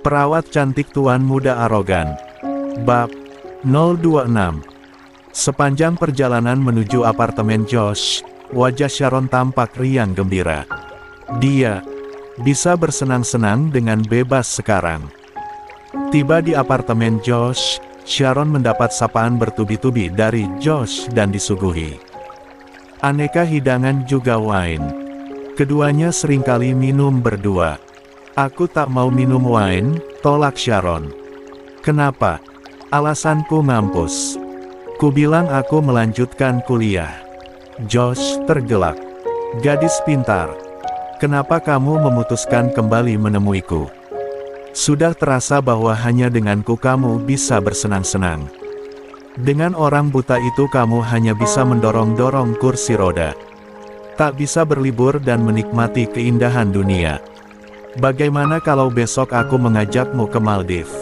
Perawat cantik tuan muda arogan. Bab 026. Sepanjang perjalanan menuju apartemen Josh, wajah Sharon tampak riang gembira. Dia bisa bersenang-senang dengan bebas sekarang. Tiba di apartemen Josh, Sharon mendapat sapaan bertubi-tubi dari Josh dan disuguhi aneka hidangan juga wine. Keduanya seringkali minum berdua. "Aku tak mau minum wine," tolak Sharon. "Kenapa?" "Alasanku ngampus. Ku bilang aku melanjutkan kuliah." Josh tergelak. "Gadis pintar. Kenapa kamu memutuskan kembali menemuiku? Sudah terasa bahwa hanya denganku kamu bisa bersenang-senang. Dengan orang buta itu kamu hanya bisa mendorong-dorong kursi roda. Tak bisa berlibur dan menikmati keindahan dunia. Bagaimana kalau besok aku mengajakmu ke Maldives?"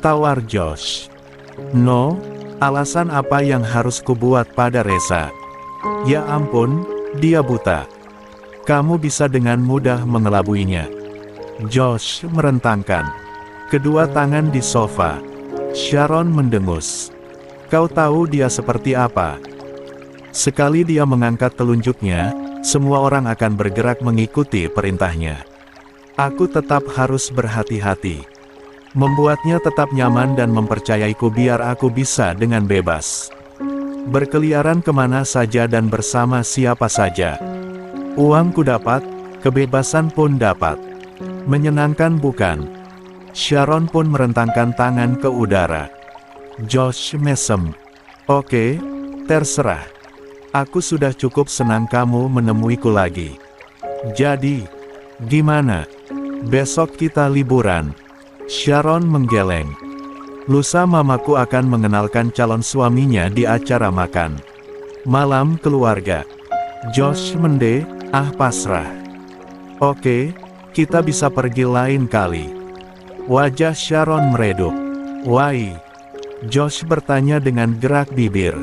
tawar Josh. "No, alasan apa yang harus kubuat pada Reza? Ya ampun, dia buta. Kamu bisa dengan mudah mengelabuinya." Josh merentangkan kedua tangan di sofa. Sharon mendengus. "Kau tahu dia seperti apa? Sekali dia mengangkat telunjuknya, semua orang akan bergerak mengikuti perintahnya. Aku tetap harus berhati-hati. Membuatnya tetap nyaman dan mempercayaiku biar aku bisa dengan bebas berkeliaran kemana saja dan bersama siapa saja. Uang ku dapat, kebebasan pun dapat. Menyenangkan bukan?" Sharon pun merentangkan tangan ke udara. Josh mesem. "Oke, terserah. Aku sudah cukup senang kamu menemuiku lagi. Jadi, gimana? Besok kita liburan?" Sharon menggeleng. "Lusa mamaku akan mengenalkan calon suaminya di acara makan malam keluarga." Josh mende, pasrah. "Oke, kita bisa pergi lain kali." Wajah Sharon meredup. "Why?" Josh bertanya dengan gerak bibir.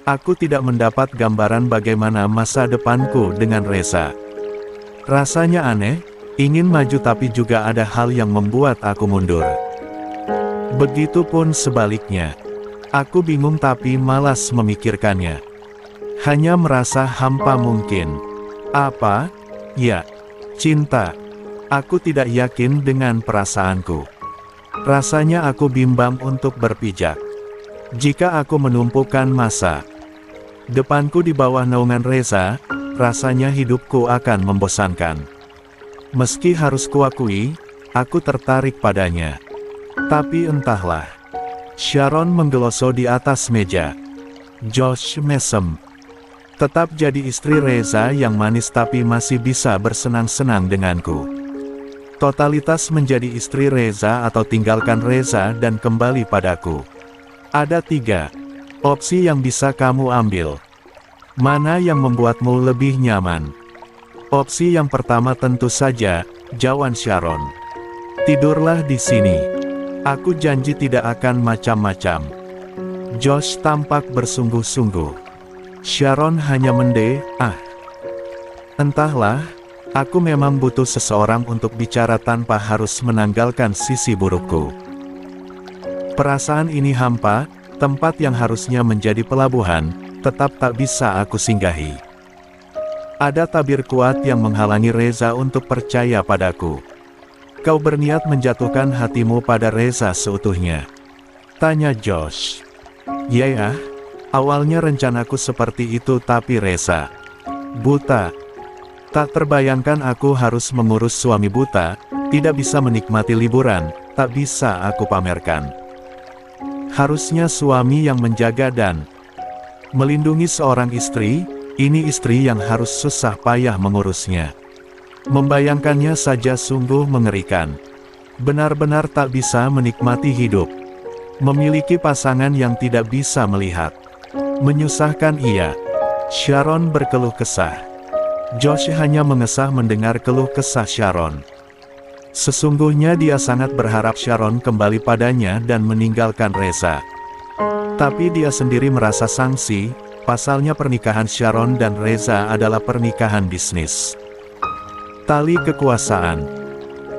"Aku tidak mendapat gambaran bagaimana masa depanku dengan Reza. Rasanya aneh, ingin maju tapi juga ada hal yang membuat aku mundur. Begitupun sebaliknya. Aku bingung tapi malas memikirkannya. Hanya merasa hampa mungkin." "Apa?" "Ya, cinta. Aku tidak yakin dengan perasaanku. Rasanya aku bimbang untuk berpijak. Jika aku menumpukan masa depanku di bawah naungan Reza, rasanya hidupku akan membosankan. Meski harus kuakui, aku tertarik padanya. Tapi entahlah." Sharon menggeloso di atas meja. Josh mesem. "Tetap jadi istri Reza yang manis tapi masih bisa bersenang-senang denganku. Totalitas menjadi istri Reza atau tinggalkan Reza dan kembali padaku. Ada 3 opsi yang bisa kamu ambil. Mana yang membuatmu lebih nyaman?" "Opsi yang pertama tentu saja," jawab Sharon. "Tidurlah di sini. Aku janji tidak akan macam-macam." Josh tampak bersungguh-sungguh. Sharon hanya mende, "Entahlah, aku memang butuh seseorang untuk bicara tanpa harus menanggalkan sisi burukku. Perasaan ini hampa, tempat yang harusnya menjadi pelabuhan, tetap tak bisa aku singgahi. Ada tabir kuat yang menghalangi Reza untuk percaya padaku." "Kau berniat menjatuhkan hatimu pada Reza seutuhnya?" tanya Josh. "Ya, awalnya rencanaku seperti itu tapi Reza buta. Tak terbayangkan aku harus mengurus suami buta, tidak bisa menikmati liburan, tak bisa aku pamerkan. Harusnya suami yang menjaga dan melindungi seorang istri, ini istri yang harus susah payah mengurusnya. Membayangkannya saja sungguh mengerikan. Benar-benar tak bisa menikmati hidup. Memiliki pasangan yang tidak bisa melihat. Menyusahkan iya." Sharon berkeluh kesah. Josh hanya mengesah mendengar keluh kesah Sharon. Sesungguhnya dia sangat berharap Sharon kembali padanya dan meninggalkan Reza. Tapi dia sendiri merasa sangsi, pasalnya pernikahan Sharon dan Reza adalah pernikahan bisnis. Tali kekuasaan.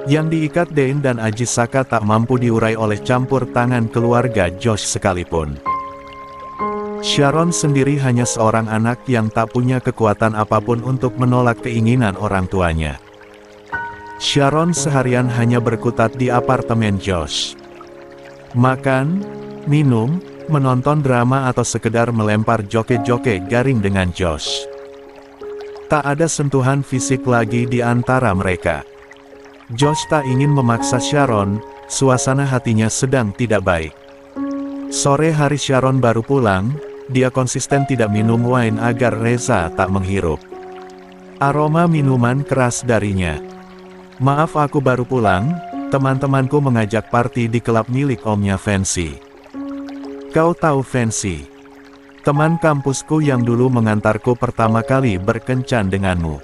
Yang diikat Dein dan Ajisaka tak mampu diurai oleh campur tangan keluarga Josh sekalipun. Sharon sendiri hanya seorang anak yang tak punya kekuatan apapun untuk menolak keinginan orang tuanya. Sharon seharian hanya berkutat di apartemen Josh. Makan, minum, menonton drama atau sekedar melempar joget-joget garing dengan Josh. Tak ada sentuhan fisik lagi di antara mereka. Josh tak ingin memaksa Sharon, suasana hatinya sedang tidak baik. Sore hari Sharon baru pulang, dia konsisten tidak minum wine agar Reza tak menghirup aroma minuman keras darinya. Maaf aku baru pulang, teman-temanku mengajak party di klub milik omnya Fancy. Kau tahu Fancy? Teman kampusku yang dulu mengantarku pertama kali berkencan denganmu.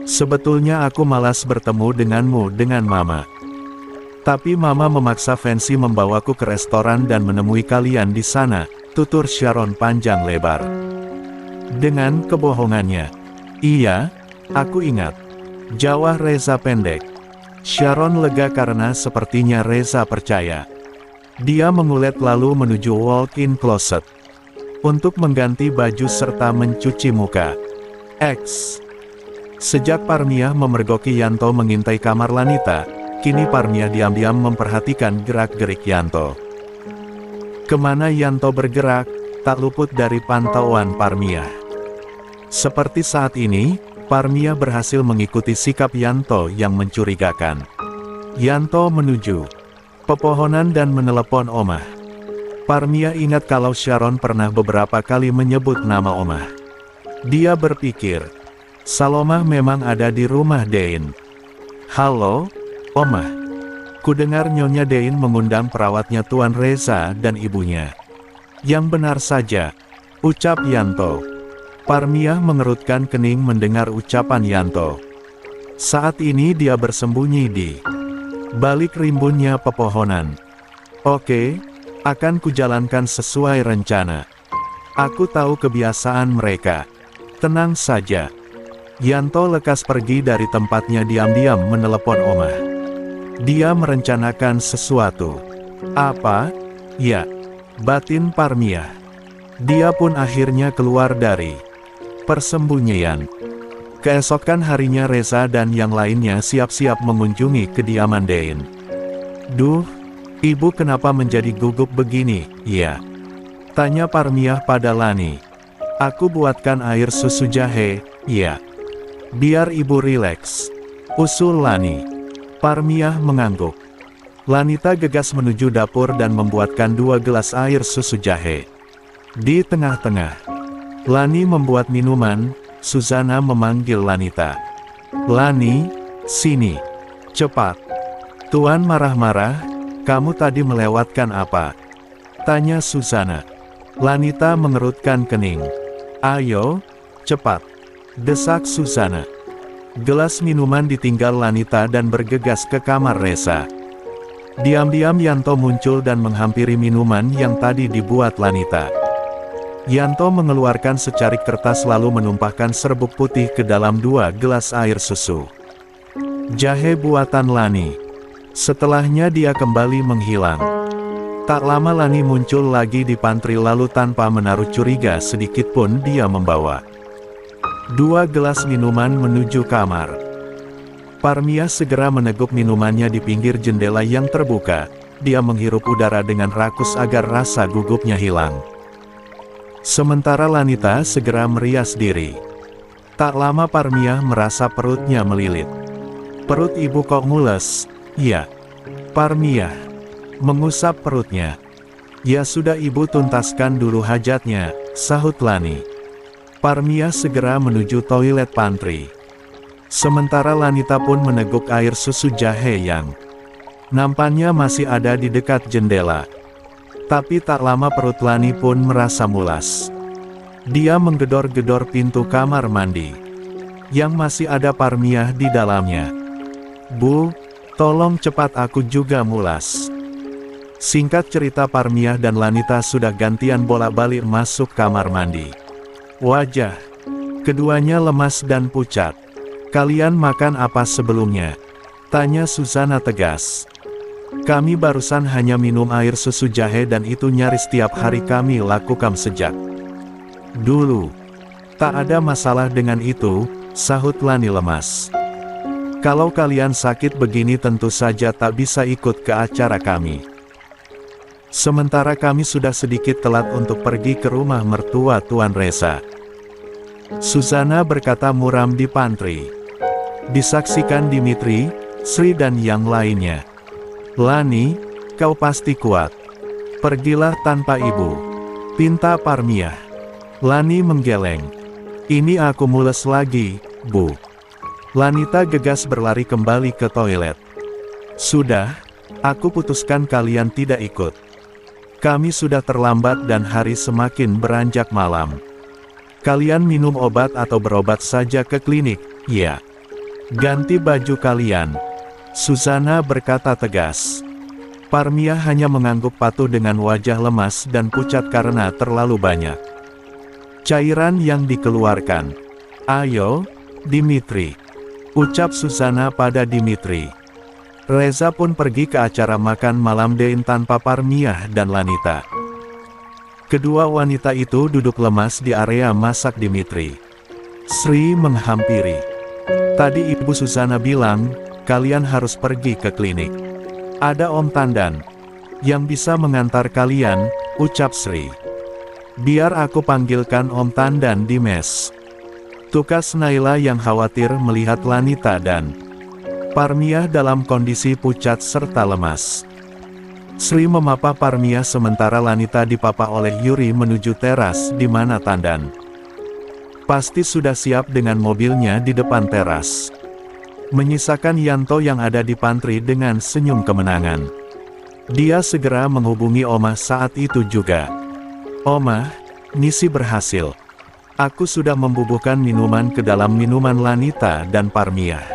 Sebetulnya aku malas bertemu denganmu dengan Mama. Tapi Mama memaksa Fancy membawaku ke restoran dan menemui kalian di sana, tutur Sharon panjang lebar. Dengan kebohongannya. Iya, aku ingat. Jawab Reza pendek. Sharon lega karena sepertinya Reza percaya. Dia mengulet lalu menuju walk-in closet untuk mengganti baju serta mencuci muka. Sejak Parmia memergoki Yanto mengintai kamar Lanita, kini Parmia diam-diam memperhatikan gerak-gerik Yanto. Kemana Yanto bergerak, tak luput dari pantauan Parmia. Seperti saat ini, Parmia berhasil mengikuti sikap Yanto yang mencurigakan. Yanto menuju pepohonan dan menelepon Omah. Parmia ingat kalau Sharon pernah beberapa kali menyebut nama Omah. Dia berpikir, Salomah memang ada di rumah Dein. Halo, Omah. Kudengar Nyonya Dein mengundang perawatnya Tuan Reza dan ibunya. Yang benar saja, ucap Yanto. Parmia mengerutkan kening mendengar ucapan Yanto. Saat ini dia bersembunyi di balik rimbunnya pepohonan. Oke, akan kujalankan sesuai rencana. Aku tahu kebiasaan mereka. Tenang saja. Yanto lekas pergi dari tempatnya diam-diam menelepon Omah. Dia merencanakan sesuatu. Apa? Ya, batin Parmia. Dia pun akhirnya keluar dari persembunyian. Keesokan harinya Reza dan yang lainnya siap-siap mengunjungi kediaman Dein. Duh, ibu kenapa menjadi gugup begini, ya? Tanya Parmia pada Lani. Aku buatkan air susu jahe, ya. Biar ibu rileks, usul Lani. Parmia mengangguk. Lanita gegas menuju dapur dan membuatkan 2 gelas air susu jahe. Di tengah-tengah, Lani membuat minuman. Susana memanggil Lanita. Lani, sini. Cepat. Tuan marah-marah, kamu tadi melewatkan apa? Tanya Susana. Lanita mengerutkan kening. Ayo, cepat. Desak Susana. Gelas minuman ditinggal Lanita dan bergegas ke kamar Reza. Diam-diam Yanto muncul dan menghampiri minuman yang tadi dibuat Lanita. Yanto mengeluarkan secarik kertas lalu menumpahkan serbuk putih ke dalam 2 gelas air susu. Jahe buatan Lani. Setelahnya dia kembali menghilang. Tak lama Lani muncul lagi di pantry lalu tanpa menaruh curiga sedikitpun dia membawa 2 gelas minuman menuju kamar. Parmia segera meneguk minumannya di pinggir jendela yang terbuka. Dia menghirup udara dengan rakus agar rasa gugupnya hilang. Sementara Lanita segera merias diri. Tak lama Parmia merasa perutnya melilit. Perut ibu kok mules? Ya. Parmia mengusap perutnya. Ya sudah ibu tuntaskan dulu hajatnya, sahut Lani. Parmia segera menuju toilet pantry. Sementara Lanita pun meneguk air susu jahe yang nampaknya masih ada di dekat jendela. Tapi tak lama perut Lani pun merasa mulas. Dia menggedor-gedor pintu kamar mandi, yang masih ada Parmia di dalamnya. Bu, tolong cepat aku juga mulas. Singkat cerita Parmia dan Lanita sudah gantian bolak-balik masuk kamar mandi. Wajah keduanya lemas dan pucat. Kalian makan apa sebelumnya? Tanya Susana tegas. Kami barusan hanya minum air susu jahe dan itu nyaris tiap hari kami lakukan sejak dulu. Tak ada masalah dengan itu, sahut Lani lemas. Kalau kalian sakit begini tentu saja tak bisa ikut ke acara kami. Sementara kami sudah sedikit telat untuk pergi ke rumah mertua Tuan Reza. Susana berkata muram di pantry. Disaksikan Dimitri, Sri dan yang lainnya. Lani, kau pasti kuat. Pergilah tanpa ibu, pinta Parmiah. Lani menggeleng. Ini aku mules lagi, Bu. Lanita gegas berlari kembali ke toilet. Sudah, aku putuskan kalian tidak ikut. Kami sudah terlambat dan hari semakin beranjak malam. Kalian minum obat atau berobat saja ke klinik, ya. Ganti baju kalian. Susana berkata tegas. Parmiah hanya mengangguk patuh dengan wajah lemas dan pucat karena terlalu banyak cairan yang dikeluarkan. Ayo, Dimitri, ucap Susana pada Dimitri. Reza pun pergi ke acara makan malam Dein tanpa Parmiah dan Lanita. Kedua wanita itu duduk lemas di area masak Dimitri. Sri menghampiri. Tadi Ibu Susana bilang, kalian harus pergi ke klinik. Ada Om Tandan yang bisa mengantar kalian, ucap Sri. Biar aku panggilkan Om Tandan di mes. Tukas Naila yang khawatir melihat Lanita dan Parmiah dalam kondisi pucat serta lemas. Sri memapa Parmiah sementara Lanita dipapa oleh Yuri menuju teras di mana Tandan pasti sudah siap dengan mobilnya di depan teras. Menyisakan Yanto yang ada di pantry dengan senyum kemenangan. Dia segera menghubungi Omah saat itu juga. Omah, misi berhasil. Aku sudah membubuhkan minuman ke dalam minuman Lanita dan Parmiah.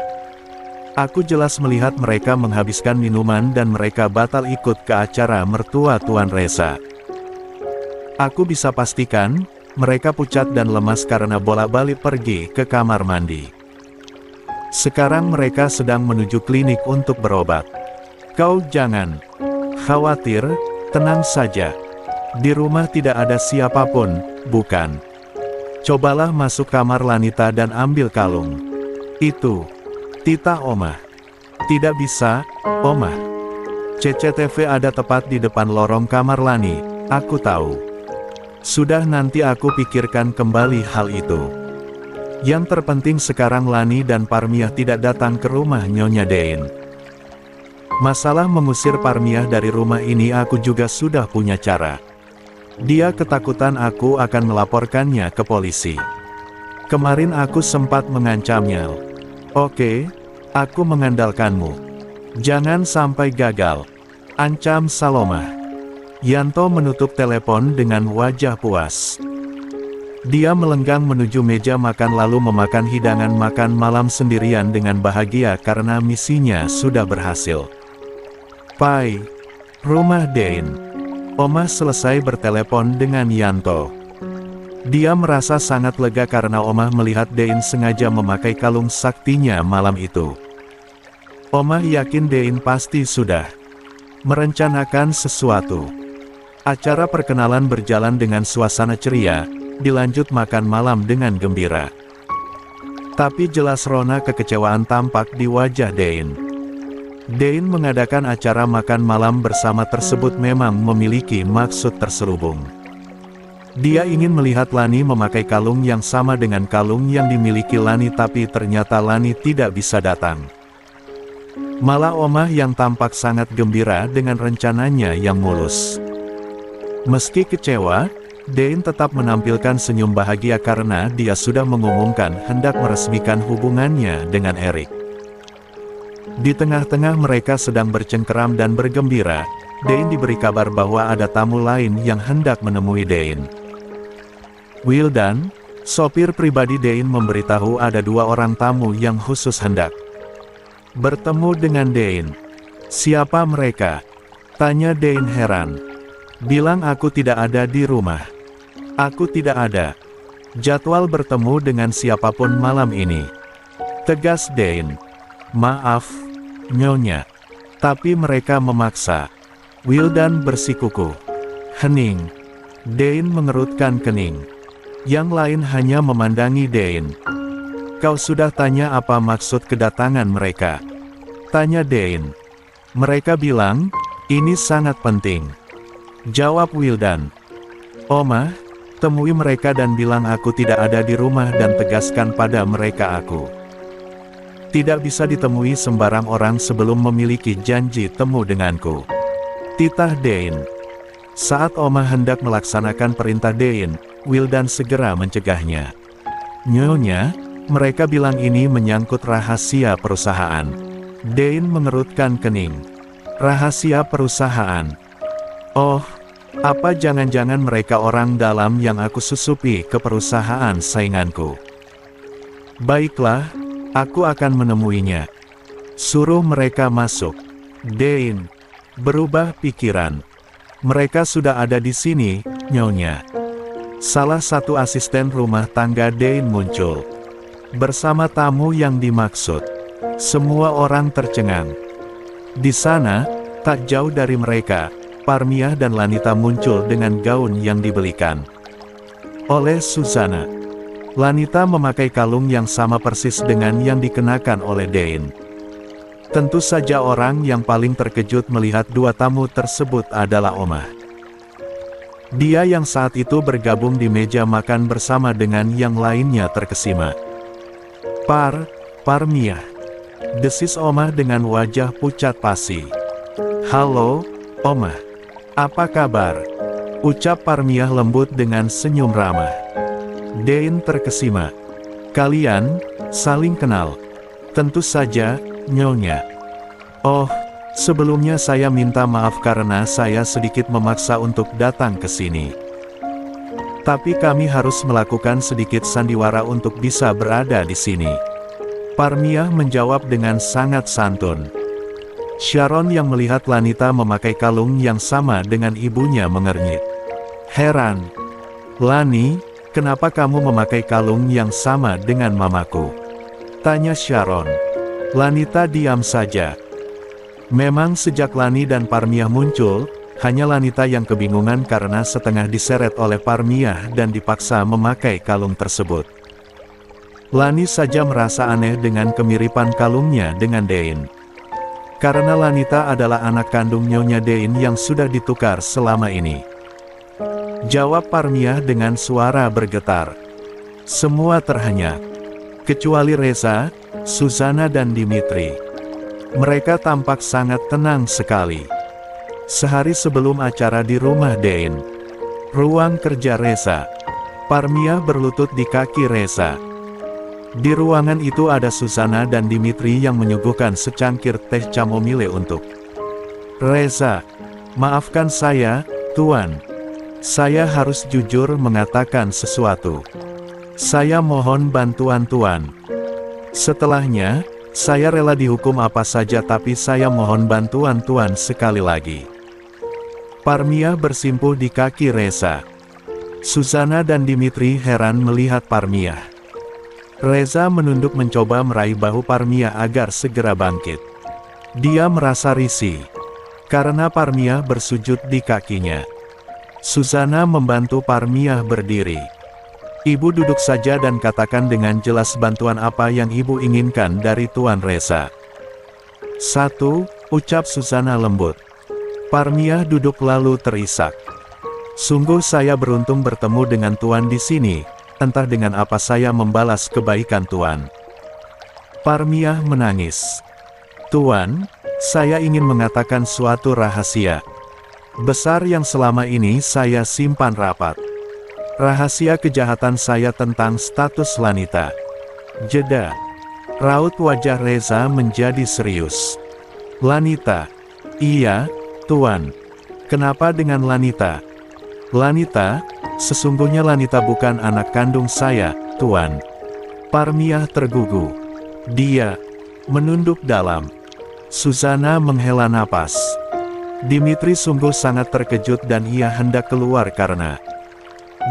Aku jelas melihat mereka menghabiskan minuman dan mereka batal ikut ke acara mertua Tuan Reza. Aku bisa pastikan, mereka pucat dan lemas karena bolak-balik pergi ke kamar mandi. Sekarang mereka sedang menuju klinik untuk berobat. Kau jangan khawatir, tenang saja. Di rumah tidak ada siapapun, bukan? Cobalah masuk kamar Lanita dan ambil kalung. Itu. Tita Omah. Tidak bisa, Omah. CCTV ada tepat di depan lorong kamar Lani, aku tahu. Sudah nanti aku pikirkan kembali hal itu. Yang terpenting sekarang Lani dan Parmiah tidak datang ke rumah Nyonya Dein. Masalah mengusir Parmiah dari rumah ini aku juga sudah punya cara. Dia ketakutan aku akan melaporkannya ke polisi. Kemarin aku sempat mengancamnya. Oke, aku mengandalkanmu. Jangan sampai gagal. Ancam Salomah. Yanto menutup telepon dengan wajah puas. Dia melenggang menuju meja makan lalu memakan hidangan makan malam sendirian dengan bahagia karena misinya sudah berhasil. Pai, rumah Dein. Omah selesai bertelepon dengan Yanto. Dia merasa sangat lega karena Omah melihat Dein sengaja memakai kalung saktinya malam itu. Omah yakin Dein pasti sudah merencanakan sesuatu. Acara perkenalan berjalan dengan suasana ceria, dilanjut makan malam dengan gembira. Tapi jelas rona kekecewaan tampak di wajah Dein. Dein mengadakan acara makan malam bersama tersebut memang memiliki maksud terselubung. Dia ingin melihat Lani memakai kalung yang sama dengan kalung yang dimiliki Lani tapi ternyata Lani tidak bisa datang. Malah Omah yang tampak sangat gembira dengan rencananya yang mulus. Meski kecewa, Dein tetap menampilkan senyum bahagia karena dia sudah mengumumkan hendak meresmikan hubungannya dengan Erik. Di tengah-tengah mereka sedang bercengkeram dan bergembira, Dein diberi kabar bahwa ada tamu lain yang hendak menemui Dein. Wildan, sopir pribadi Dein memberitahu ada 2 orang tamu yang khusus hendak bertemu dengan Dein. Siapa mereka? Tanya Dein heran. Bilang aku tidak ada di rumah. Aku tidak ada jadwal bertemu dengan siapapun malam ini. Tegas Dein. Maaf, Nyonya. Tapi mereka memaksa. Wildan bersikukuh. Hening. Dane mengerutkan kening. Yang lain hanya memandangi Dane. Kau sudah tanya apa maksud kedatangan mereka? Tanya Dane. Mereka bilang, ini sangat penting. Jawab Wildan. Oma, temui mereka dan bilang aku tidak ada di rumah dan tegaskan pada mereka aku tidak bisa ditemui sembarang orang sebelum memiliki janji temu denganku. Titah Dane. Saat Oma hendak melaksanakan perintah Dane, Wildan segera mencegahnya. Nyonya, mereka bilang ini menyangkut rahasia perusahaan. Dane mengerutkan kening. Rahasia perusahaan. Oh, apa jangan-jangan mereka orang dalam yang aku susupi ke perusahaan sainganku? Baiklah, aku akan menemuinya. Suruh mereka masuk. Dane berubah pikiran. Mereka sudah ada di sini, Nyonya. Salah satu asisten rumah tangga Dane muncul. Bersama tamu yang dimaksud. Semua orang tercengang. Di sana, tak jauh dari mereka, Parmiah dan Lanita muncul dengan gaun yang dibelikan oleh Susana. Lanita memakai kalung yang sama persis dengan yang dikenakan oleh Dane. Tentu saja orang yang paling terkejut melihat dua tamu tersebut adalah Oma. Dia yang saat itu bergabung di meja makan bersama dengan yang lainnya terkesima. Parmiah. Desis Oma dengan wajah pucat pasi. Halo, Oma. Apa kabar? Ucap Parmiah lembut dengan senyum ramah. Dane terkesima. Kalian saling kenal? Tentu saja, Nyonya. Oh, sebelumnya saya minta maaf karena saya sedikit memaksa untuk datang ke sini. Tapi kami harus melakukan sedikit sandiwara untuk bisa berada di sini. Parmiah menjawab dengan sangat santun. Sharon yang melihat Lanita memakai kalung yang sama dengan ibunya mengernyit. Heran. Lani, kenapa kamu memakai kalung yang sama dengan mamaku? Tanya Sharon. Lanita diam saja. Memang sejak Lani dan Parmiah muncul, hanya Lanita yang kebingungan karena setengah diseret oleh Parmiah dan dipaksa memakai kalung tersebut. Lani saja merasa aneh dengan kemiripan kalungnya dengan Dane. Karena Lanita adalah anak kandung Nyonya Dane yang sudah ditukar selama ini. Jawab Parmiah dengan suara bergetar. Semua terhenyak. Kecuali Reza, Susana dan Dimitri. Mereka tampak sangat tenang sekali. Sehari sebelum acara di rumah Dane. Ruang kerja Reza. Parmiah berlutut di kaki Reza. Di ruangan itu ada Susana dan Dimitri yang menyuguhkan secangkir teh chamomile untuk Reza. Maafkan saya, Tuan. Saya harus jujur mengatakan sesuatu. Saya mohon bantuan Tuan. Setelahnya, saya rela dihukum apa saja tapi saya mohon bantuan Tuan sekali lagi. Parmiah bersimpuh di kaki Reza. Susana dan Dimitri heran melihat Parmiah. Reza menunduk mencoba meraih bahu Parmiah agar segera bangkit. Dia merasa risih. Karena Parmiah bersujud di kakinya. Susana membantu Parmiah berdiri. Ibu duduk saja dan katakan dengan jelas bantuan apa yang ibu inginkan dari Tuan Reza. 1, ucap Susana lembut. Parmiah duduk lalu terisak. Sungguh saya beruntung bertemu dengan Tuan di sini, entah dengan apa saya membalas kebaikan Tuan. Parmiah menangis. Tuan, saya ingin mengatakan suatu rahasia besar yang selama ini saya simpan rapat. Rahasia kejahatan saya tentang status Lanita. Jeda. Raut wajah Reza menjadi serius. Lanita. Iya, Tuan. Kenapa dengan Lanita? Lanita, sesungguhnya Lanita bukan anak kandung saya, Tuan. Parmiah tergugu. Dia menunduk dalam. Susana menghela napas. Dimitri sungguh sangat terkejut dan ia hendak keluar karena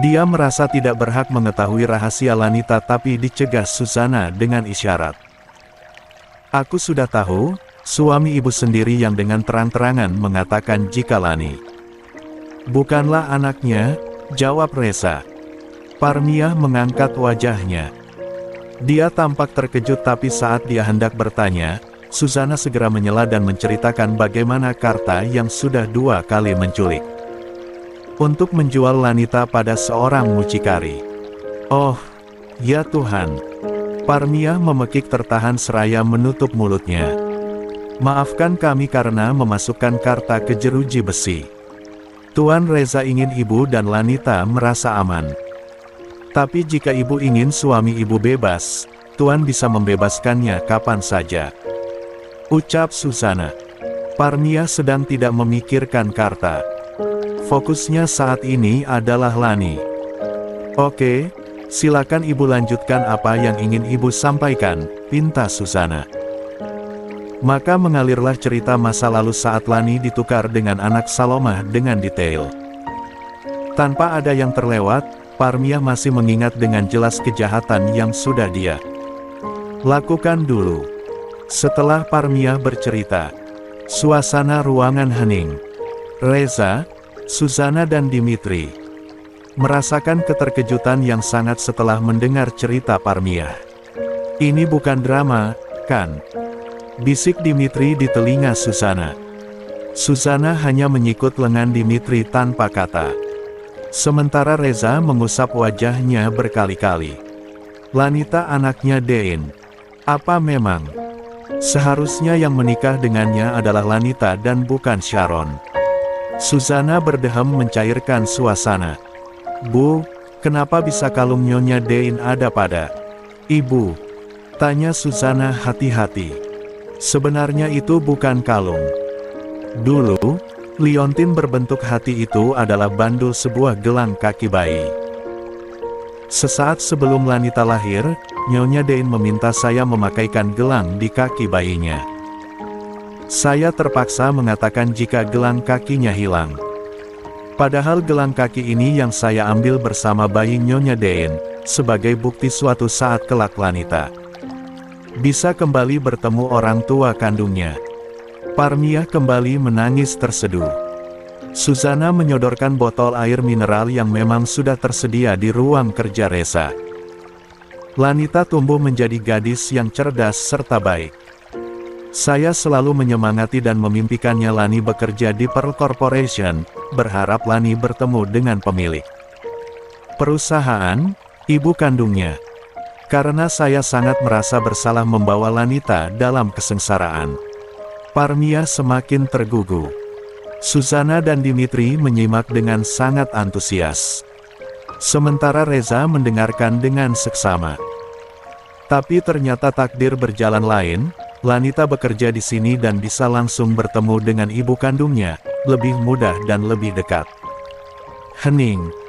dia merasa tidak berhak mengetahui rahasia Lanita tapi dicegah Susana dengan isyarat. Aku sudah tahu, Suami ibu sendiri yang dengan terang-terangan mengatakan jika Lani bukanlah anaknya, jawab Reza. Parmiah mengangkat wajahnya. Dia tampak terkejut, tapi saat dia hendak bertanya, Susana segera menyela dan menceritakan bagaimana Karta yang sudah 2 kali menculik untuk menjual Lanita pada seorang mucikari. Oh, ya Tuhan. Parmiah memekik tertahan seraya menutup mulutnya. Maafkan kami karena memasukkan Karta ke jeruji besi. Tuan Reza ingin ibu dan Lanita merasa aman. Tapi jika ibu ingin suami ibu bebas, Tuan bisa membebaskannya kapan saja, ucap Susana. Parmiah sedang tidak memikirkan Karta. Fokusnya saat ini adalah Lani. Oke, silakan ibu lanjutkan apa yang ingin ibu sampaikan, pinta Susana. Maka mengalirlah cerita masa lalu saat Lani ditukar dengan anak Salomah dengan detail. Tanpa ada yang terlewat, Parmiah masih mengingat dengan jelas kejahatan yang sudah dia lakukan dulu. Setelah Parmiah bercerita, suasana ruangan hening. Reza, Susana dan Dimitri merasakan keterkejutan yang sangat setelah mendengar cerita Parmiah. Ini bukan drama, kan? Bisik Dimitri di telinga Susana. Susana hanya menyikut lengan Dimitri tanpa kata. Sementara Reza mengusap wajahnya berkali-kali. Lanita anaknya Dein. Apa memang seharusnya yang menikah dengannya adalah Lanita dan bukan Sharon? Susana berdeham mencairkan suasana. Bu, kenapa bisa kalung Nyonya Dein ada pada ibu? Tanya Susana hati-hati. Sebenarnya itu bukan kalung. Dulu, liontin berbentuk hati itu adalah bandul sebuah gelang kaki bayi. Sesaat sebelum Lanita lahir, Nyonya Dein meminta saya memakaikan gelang di kaki bayinya. Saya terpaksa mengatakan jika gelang kakinya hilang. Padahal gelang kaki ini yang saya ambil bersama bayi Nyonya Dein, sebagai bukti suatu saat kelak Lanita bisa kembali bertemu orang tua kandungnya. Parmiah kembali menangis terseduh. Susana menyodorkan botol air mineral yang memang sudah tersedia di ruang kerja Reza. Lanita tumbuh menjadi gadis yang cerdas serta baik. Saya selalu menyemangati dan memimpikannya Lani bekerja di Pearl Corporation, berharap Lani bertemu dengan pemilik perusahaan, ibu kandungnya. Karena saya sangat merasa bersalah membawa Lanita dalam kesengsaraan. Parmiah semakin tergugu. Susana dan Dimitri menyimak dengan sangat antusias. Sementara Reza mendengarkan dengan seksama. Tapi ternyata takdir berjalan lain, Lanita bekerja di sini dan bisa langsung bertemu dengan ibu kandungnya, lebih mudah dan lebih dekat. Hening.